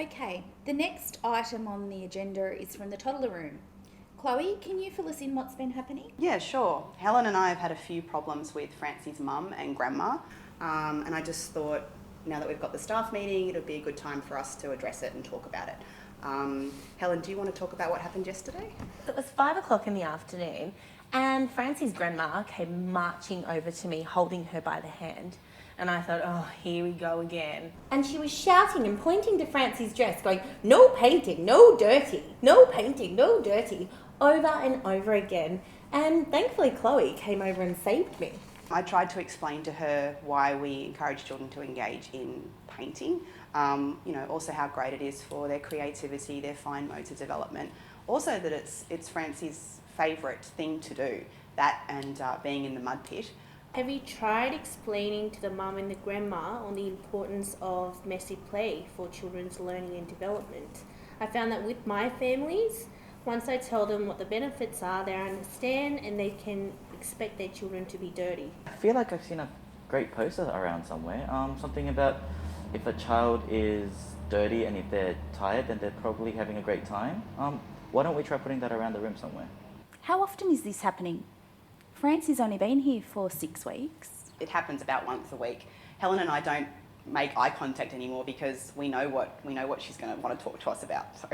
Okay, the next item on the agenda is from the toddler room. Chloe, can you fill us in what's been happening? Yeah, sure. Helen and I have had a few problems with Francie's mum and grandma, and I just thought now that we've got the staff meeting, it would be a good time for us to address it and talk about it. Helen, do you want to talk about what happened yesterday? It was 5 o'clock in the afternoon, and Francie's grandma came marching over to me, holding her by the hand. And I thought, oh, here we go again. And she was shouting and pointing to Francie's dress, going, no painting, no dirty, no painting, no dirty, over and over again. And thankfully, Chloe came over and saved me. I tried to explain to her why we encourage children to engage in painting, also how great it is for their creativity, their fine motor development. Also that it's Francie's favourite thing to do, that and being in the mud pit. Have you tried explaining to the mum and the grandma on the importance of messy play for children's learning and development? I found that with my families, once I tell them what the benefits are, they understand and they can expect their children to be dirty. I feel like I've seen a great poster around somewhere. Something about if a child is dirty and if they're tired, then they're probably having a great time. Why don't we try putting that around the room somewhere? How often is this happening? Francie's only been here for 6 weeks. It happens about once a week. Helen and I don't make eye contact anymore because we know what she's going to want to talk to us about. So.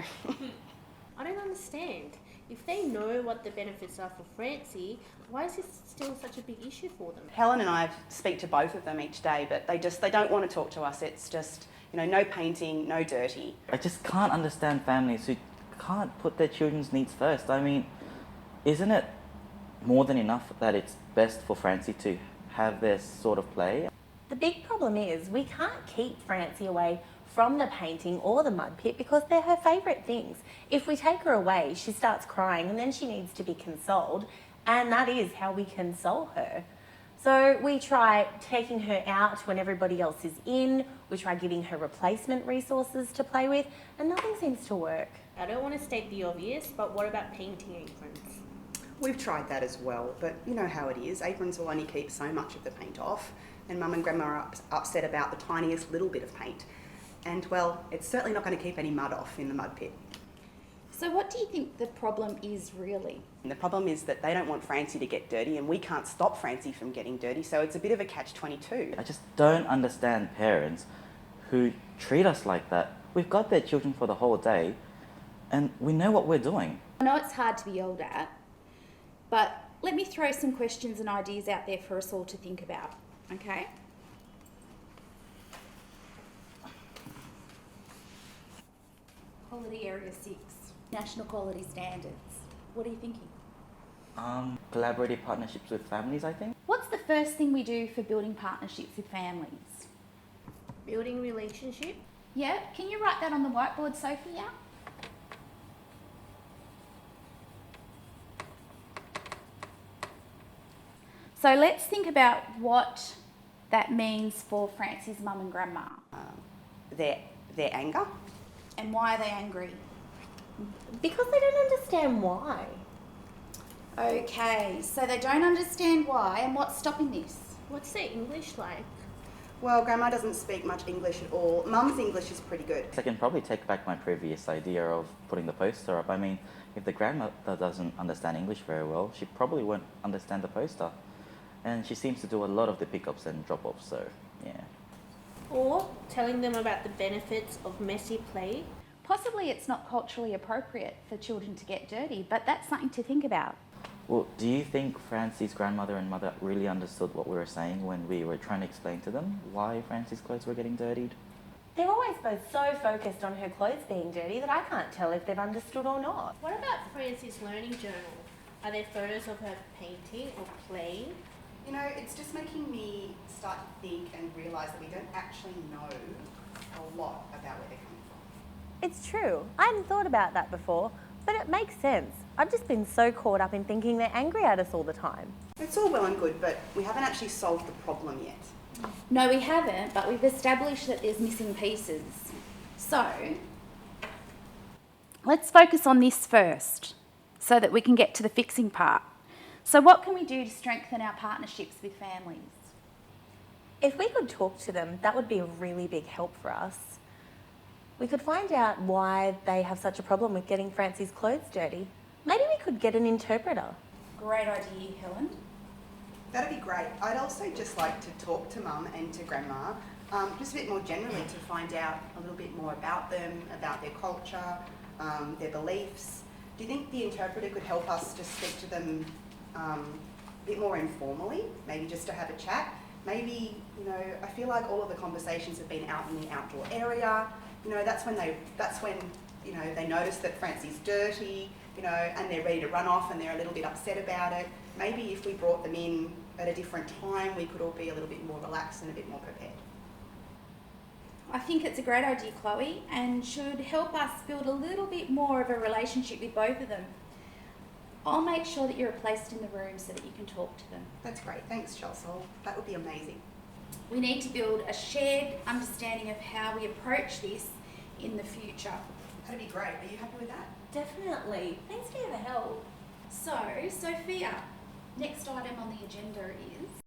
I don't understand. If they know what the benefits are for Francie, why is this still such a big issue for them? Helen and I speak to both of them each day, but they don't want to talk to us. It's just, no painting, no dirty. I just can't understand families who can't put their children's needs first. I mean, isn't it more than enough that it's best for Francie to have their sort of play? The big problem is we can't keep Francie away from the painting or the mud pit because they're her favourite things. If we take her away, she starts crying and then she needs to be consoled, and that is how we console her. So we try taking her out when everybody else is in, we try giving her replacement resources to play with, and nothing seems to work. I don't want to state the obvious, but what about painting aprons? We've tried that as well, but you know how it is. Aprons will only keep so much of the paint off, and Mum and Grandma are upset about the tiniest little bit of paint. And, well, it's certainly not going to keep any mud off in the mud pit. So what do you think the problem is really? And the problem is that they don't want Francie to get dirty, and we can't stop Francie from getting dirty, so it's a bit of a catch-22. I just don't understand parents who treat us like that. We've got their children for the whole day, and we know what we're doing. I know it's hard to be yelled at, but let me throw some questions and ideas out there for us all to think about, okay? Quality Area 6, National Quality Standards. What are you thinking? Collaborative partnerships with families, I think. What's the first thing we do for building partnerships with families? Building relationship? Yeah, can you write that on the whiteboard, Sophia? So let's think about what that means for Francie's mum and grandma. Their anger. And why are they angry? Because they don't understand why. Okay, so they don't understand why, and what's stopping this? What's their English like? Well, Grandma doesn't speak much English at all. Mum's English is pretty good. I can probably take back my previous idea of putting the poster up. I mean, if the grandmother doesn't understand English very well, she probably won't understand the poster. And she seems to do a lot of the pickups and drop-offs, so yeah. Or telling them about the benefits of messy play? Possibly it's not culturally appropriate for children to get dirty, but that's something to think about. Well, do you think Francie's grandmother and mother really understood what we were saying when we were trying to explain to them why Francie's clothes were getting dirtied? They're always both so focused on her clothes being dirty that I can't tell if they've understood or not. What about Francie's learning journal? Are there photos of her painting or playing? It's just making me start to think and realise that we don't actually know a lot about where they're coming from. It's true. I hadn't thought about that before, but it makes sense. I've just been so caught up in thinking they're angry at us all the time. It's all well and good, but we haven't actually solved the problem yet. No, we haven't, but we've established that there's missing pieces. So, let's focus on this first, so that we can get to the fixing part. So what can we do to strengthen our partnerships with families? If we could talk to them, that would be a really big help for us. We could find out why they have such a problem with getting Francie's clothes dirty. Maybe we could get an interpreter. Great idea, Helen. That'd be great. I'd also just like to talk to Mum and to Grandma, just a bit more generally to find out a little bit more about them, about their culture, their beliefs. Do you think the interpreter could help us to speak to them a bit more informally, maybe just to have a chat? Maybe, I feel like all of the conversations have been out in the outdoor area. That's when they notice that Francie's dirty, and they're ready to run off and they're a little bit upset about it. Maybe if we brought them in at a different time, we could all be a little bit more relaxed and a bit more prepared. I think it's a great idea, Chloe, and should help us build a little bit more of a relationship with both of them. I'll make sure that you're placed in the room so that you can talk to them. That's great. Thanks, Chelsea. That would be amazing. We need to build a shared understanding of how we approach this in the future. That'd be great. Are you happy with that? Definitely. Thanks for your help. So, Sophia, next item on the agenda is